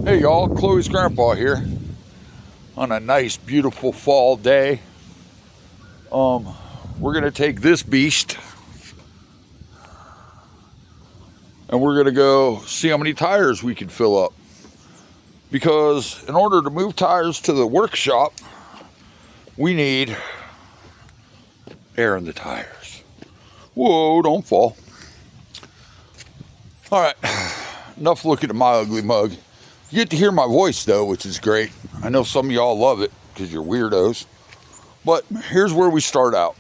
Hey y'all, Chloe's grandpa here on a nice beautiful fall day. We're gonna take this beast and we're gonna go see how many tires we can fill up, because in order to move tires to the workshop we need air in the tires. Whoa, don't fall. All right, enough looking at my ugly mug. You get to hear my voice though, which is great. I know some of y'all love it because you're weirdos. But here's where we start out.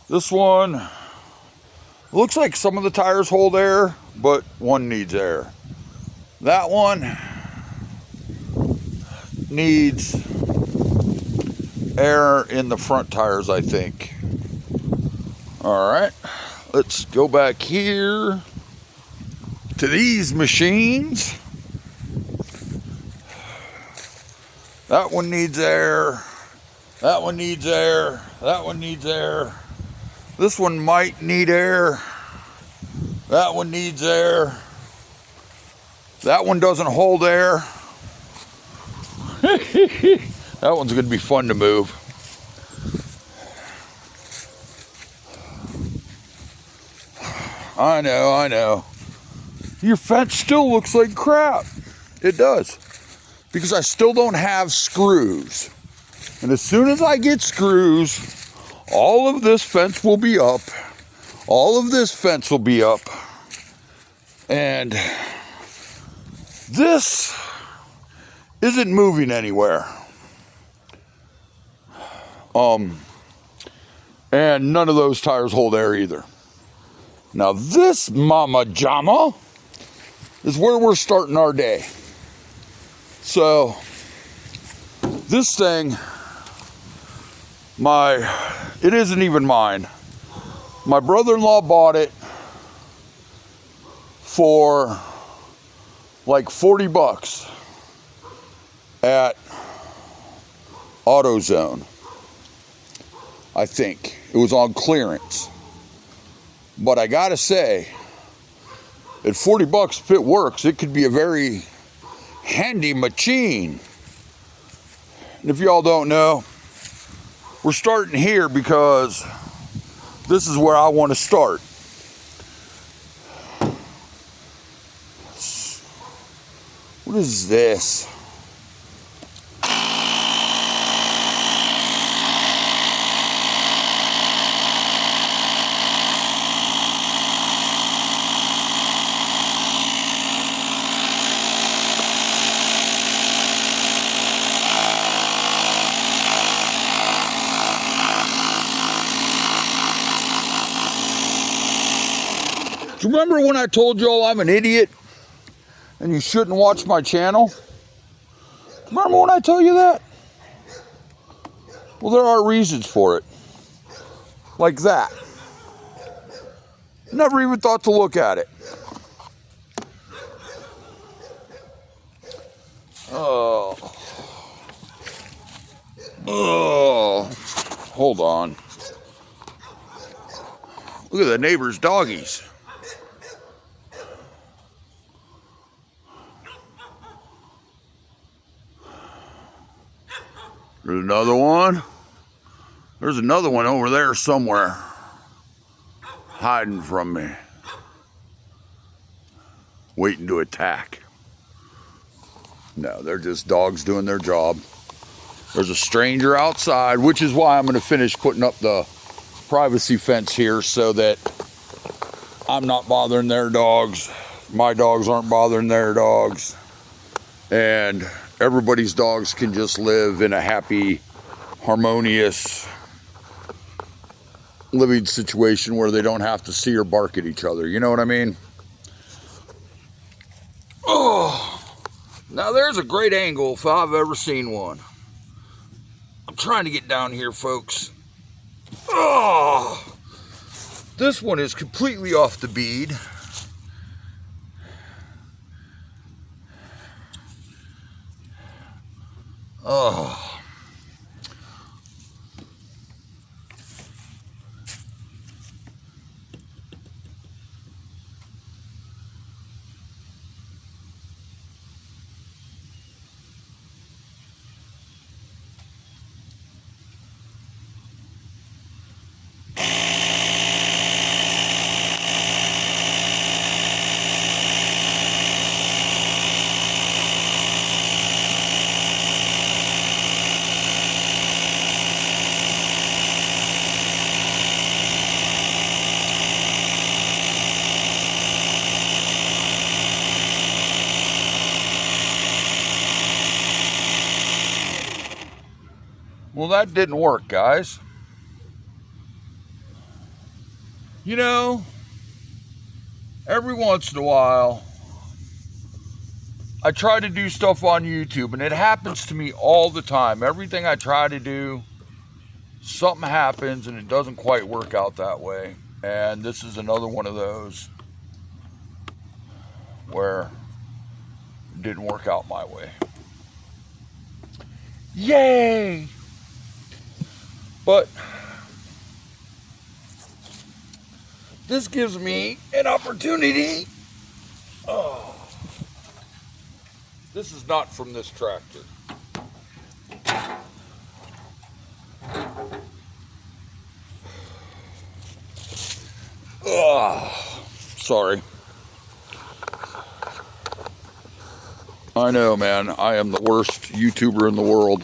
This one looks like some of the tires hold air, but one needs air. That one needs air in the front tires, I think. All right, let's go back here to these machines. That one needs air. That one needs air. That one needs air. This one might need air. That one needs air. That one doesn't hold air. That one's going to be fun to move. I know. Your fence still looks like crap. It does. Because I still don't have screws. And as soon as I get screws, all of this fence will be up. All of this fence will be up. And this isn't moving anywhere. And none of those tires hold air either. Now this mama jama is where we're starting our day. So this thing, it isn't even mine. My brother-in-law bought it for like 40 bucks at AutoZone. I think it was on clearance. But I gotta say, at 40 bucks, if it works, it could be a very handy machine. And if y'all don't know, we're starting here because this is where I want to start. What is this? Do you remember when I told y'all I'm an idiot and you shouldn't watch my channel? Remember when I told you that? Well, there are reasons for it. Like that. Never even thought to look at it. Oh. Hold on. Look at the neighbor's doggies. There's another one. There's another one over there somewhere, hiding from me, waiting to attack. No, they're just dogs doing their job. There's a stranger outside, which is why I'm going to finish putting up the privacy fence here so that I'm not bothering their dogs. My dogs aren't bothering their dogs. And everybody's dogs can just live in a happy, harmonious living situation where they don't have to see or bark at each other. You know what I mean? Oh, now there's a great angle if I've ever seen one. I'm trying to get down here, folks. Oh, this one is completely off the bead. Oh. Well, that didn't work, guys. You know, every once in a while, I try to do stuff on YouTube, and it happens to me all the time. Everything I try to do, something happens, and it doesn't quite work out that way. And this is another one of those where it didn't work out my way. Yay! But this gives me an opportunity. Oh, this is not from this tractor. Oh, sorry. I know, man. I am the worst YouTuber in the world.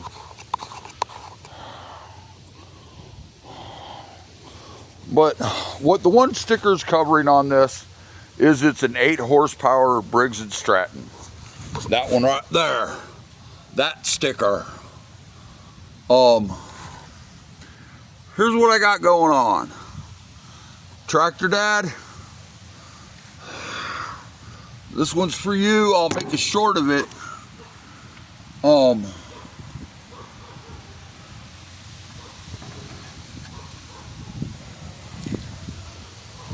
But what the one sticker's covering on this is it's an 8 horsepower Briggs & Stratton. That one right there. That sticker. Here's what I got going on. Tractor Dad, this one's for you. I'll make a short of it.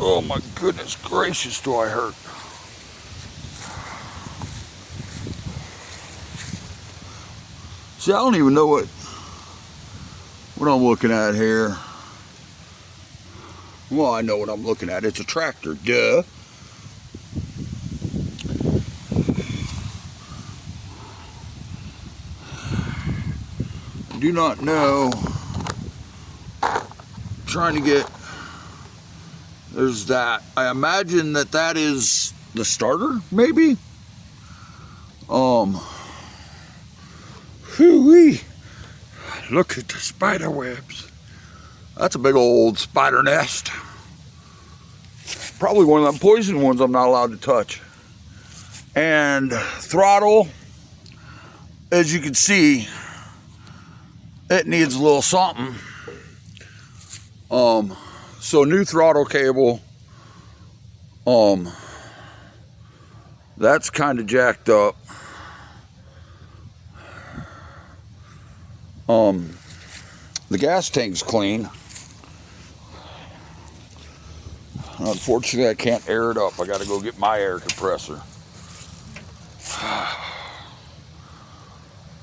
Oh my goodness gracious, do I hurt. See, I don't even know what I'm looking at here. Well, I know what I'm looking at. It's a tractor, duh. I do not know. I'm trying to get, there's that. I imagine that is the starter, maybe? Whoo-wee. Look at the spider webs. That's a big old spider nest. Probably one of them poison ones I'm not allowed to touch. And throttle, as you can see, it needs a little something. So new throttle cable. That's kind of jacked up. The gas tank's clean. Unfortunately, I can't air it up. I got to go get my air compressor.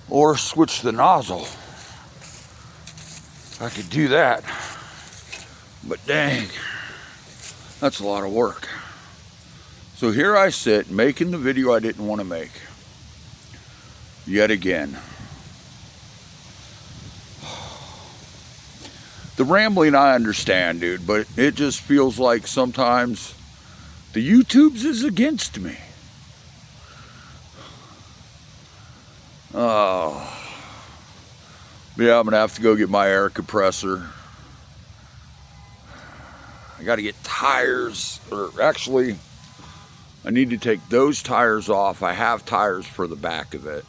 Or switch the nozzle. I could do that. But dang, that's a lot of work. So here I sit making the video I didn't want to make. Yet again. The rambling I understand, dude, but it just feels like sometimes the YouTubes is against me. Oh. Yeah, I'm gonna have to go get my air compressor. I gotta get tires, or actually, I need to take those tires off. I have tires for the back of it.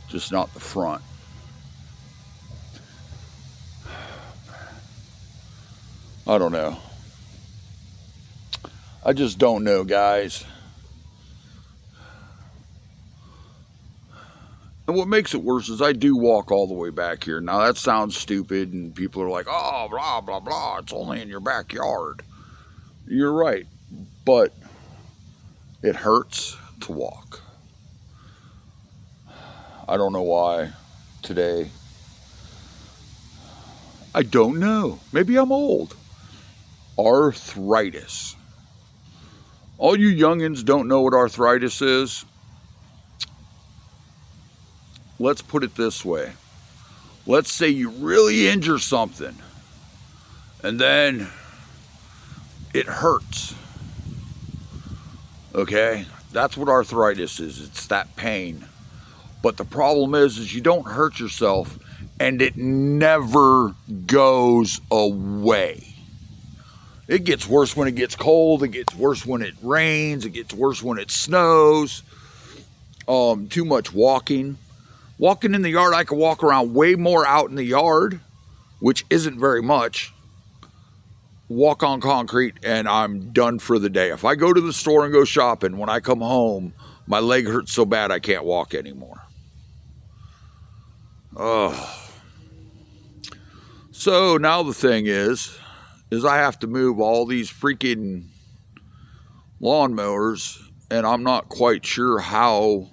Just not the front. I don't know. I just don't know, guys. And what makes it worse is I do walk all the way back here. Now that sounds stupid and people are like, oh, blah, blah, blah. It's only in your backyard. You're right. But it hurts to walk. I don't know why today. I don't know. Maybe I'm old. Arthritis. All you youngins don't know what arthritis is. Let's put it this way. Let's say you really injure something and then it hurts. Okay? That's what arthritis is. It's that pain. But the problem is you don't hurt yourself and it never goes away. It gets worse when it gets cold. It gets worse when it rains. It gets worse when it snows. Too much walking. Walking in the yard, I can walk around way more out in the yard, which isn't very much. Walk on concrete, and I'm done for the day. If I go to the store and go shopping, when I come home, my leg hurts so bad I can't walk anymore. So now the thing is I have to move all these freaking lawnmowers, and I'm not quite sure how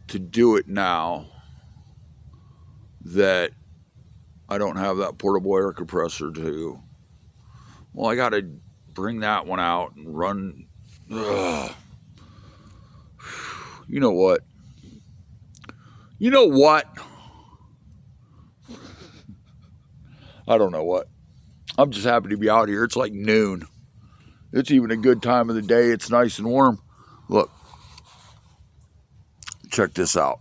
to do it now that I don't have that portable air compressor to. Well, I got to bring that one out and run. Ugh. You know what? You know what? I don't know what. I'm just happy to be out here. It's like noon. It's even a good time of the day. It's nice and warm. Look. Check this out.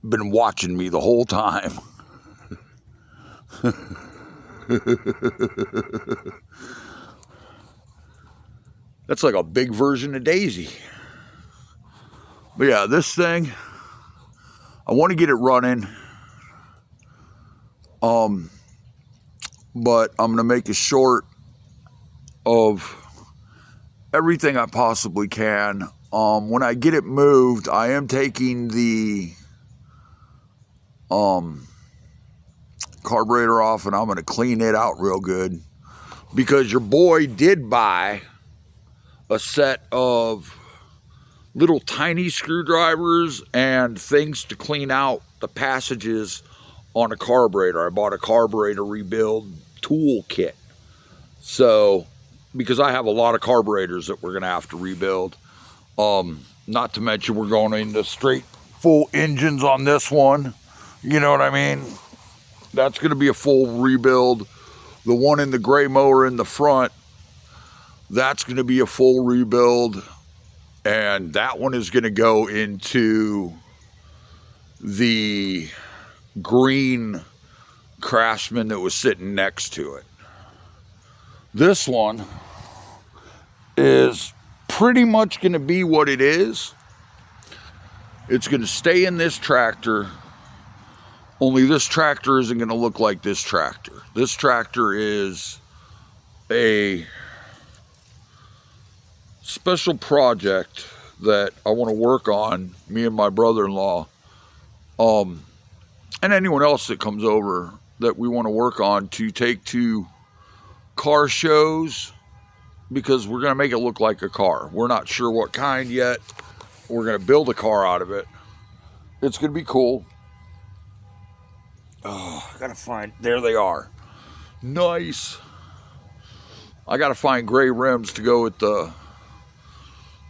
Been watching me the whole time. That's like a big version of Daisy. But yeah, this thing, I want to get it running. But I'm going to make a short of everything I possibly can. When I get it moved, I am taking the carburetor off, and I'm going to clean it out real good, because your boy did buy a set of little tiny screwdrivers and things to clean out the passages on a carburetor. I bought a carburetor rebuild tool kit. So, because I have a lot of carburetors that we're going to have to rebuild. Not to mention we're going into straight full engines on this one. You know what I mean? That's going to be a full rebuild. The one in the gray mower in the front, that's going to be a full rebuild. And that one is going to go into the green Craftsman that was sitting next to it. This one is pretty much going to be what it is. It's going to stay in this tractor, only this tractor isn't going to look like this tractor. This tractor is a special project that I want to work on, me and my brother-in-law, and anyone else that comes over, that we want to work on to take to car shows, because we're going to make it look like a car. We're not sure what kind yet. We're going to build a car out of it. It's going to be cool. Oh, I got to find, there they are. Nice. I got to find gray rims to go with the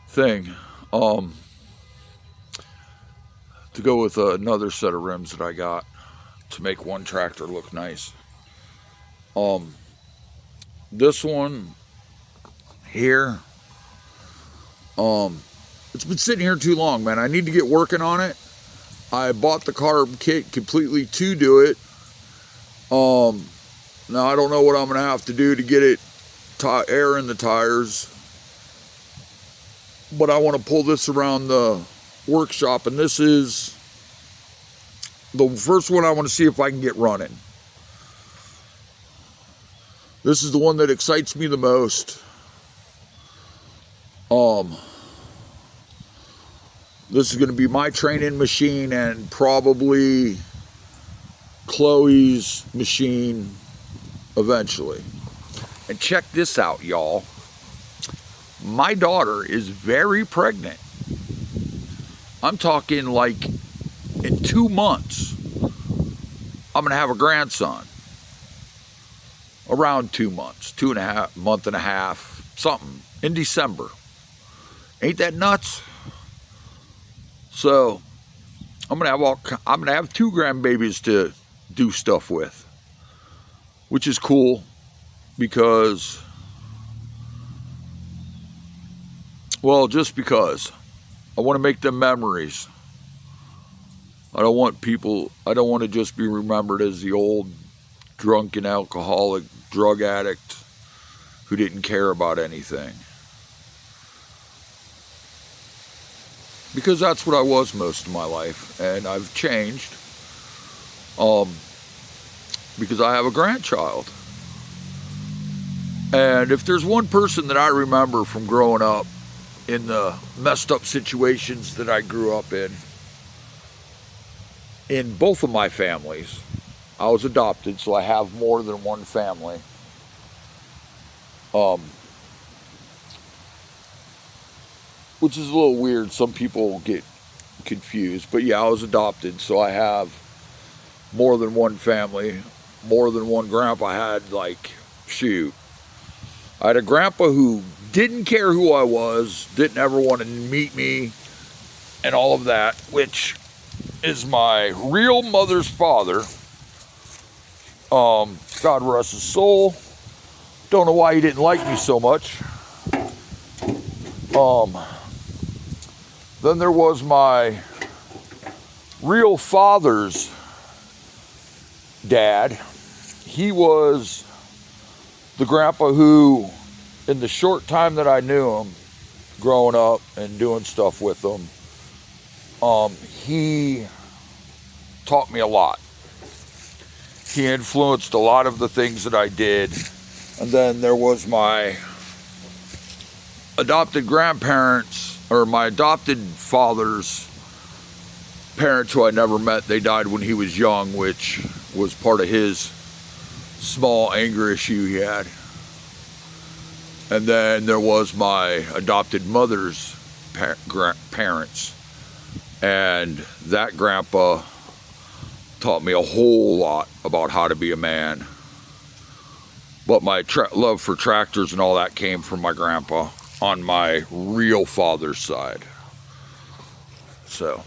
thing. To go with another set of rims that I got to make one tractor look nice. This one here, it's been sitting here too long, man. I need to get working on it. I bought the carb kit completely to do it. Now I don't know what I'm gonna have to do to get it air in the tires, but I want to pull this around the workshop, and this is the first one I want to see if I can get running. This is the one that excites me the most. This is going to be my training machine and probably Chloe's machine eventually. And check this out, y'all. My daughter is very pregnant. I'm talking like in 2 months, I'm going to have a grandson. Around 2 months, month and a half, something, in December. Ain't that nuts? So I'm gonna have 2 grandbabies to do stuff with, which is cool, because, well, just because I want to make them memories. I don't want to just be remembered as the old drunken alcoholic drug addict who didn't care about anything. because that's what I was most of my life, and I've changed because I have a grandchild. And if there's one person that I remember from growing up in the messed up situations that I grew up in both of my families, I was adopted, so I have more than one family. Which is a little weird. Some people get confused. But yeah, I was adopted, so I have more than one family, more than one grandpa. I had, like, shoot. I had a grandpa who didn't care who I was, didn't ever want to meet me, and all of that, which is my real mother's father. God rest his soul. Don't know why he didn't like me so much. Then there was my real father's dad. He was the grandpa who, in the short time that I knew him, growing up and doing stuff with him, he taught me a lot. He influenced a lot of the things that I did. And then there was my adopted grandparents, or my adopted father's parents who I never met. They died when he was young, which was part of his small anger issue he had. And then there was my adopted mother's parents. And that grandpa taught me a whole lot about how to be a man. But my love for tractors and all that came from my grandpa on my real father's side. So,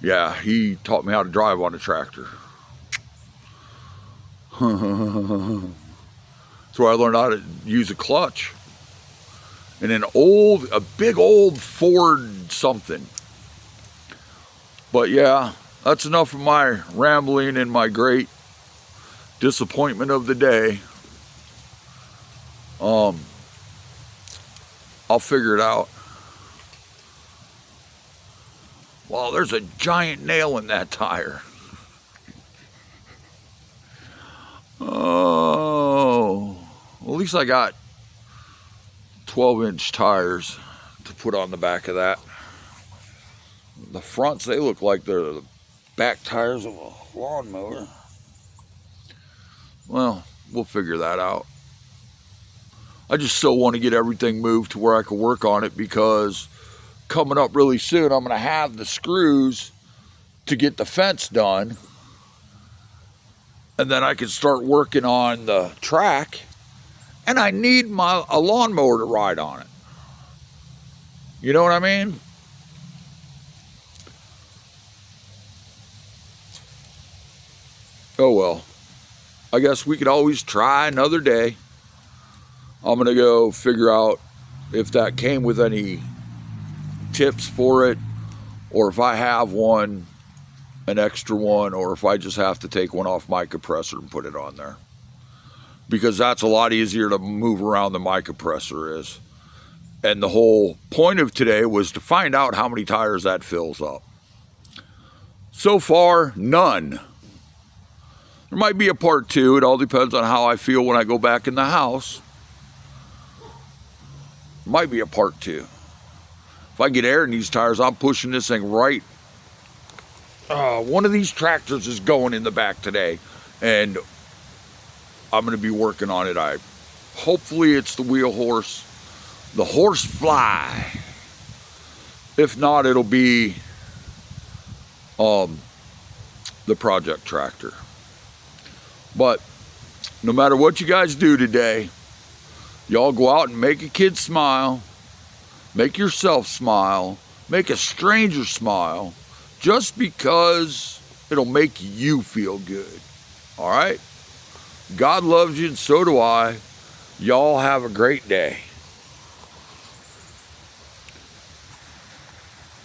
yeah, he taught me how to drive on a tractor. That's where I learned how to use a clutch. And a big old Ford something. But yeah, that's enough of my rambling and my great disappointment of the day. I'll figure it out. Well, there's a giant nail in that tire. Oh, well, at least I got 12-inch tires to put on the back of that. The fronts, they look like they're the back tires of a lawnmower. Well, we'll figure that out. I just still want to get everything moved to where I can work on it, because coming up really soon, I'm going to have the screws to get the fence done. And then I can start working on the track. And I need a lawnmower to ride on it. You know what I mean? Oh well. I guess we could always try another day. I'm going to go figure out if that came with any tips for it, or if I have one, an extra one, or if I just have to take one off my compressor and put it on there. Because that's a lot easier to move around than my compressor is. And the whole point of today was to find out how many tires that fills up. So far, none. There might be a part two. It all depends on how I feel when I go back in the house. Might be a part two. If I get air in these tires, I'm pushing this thing right. One of these tractors is going in the back today, and I'm going to be working on it. Hopefully it's the wheel horse, the horse fly. If not, it'll be the project tractor. But no matter what you guys do today, y'all go out and make a kid smile, make yourself smile, make a stranger smile, just because it'll make you feel good. All right? God loves you, and so do I. Y'all have a great day.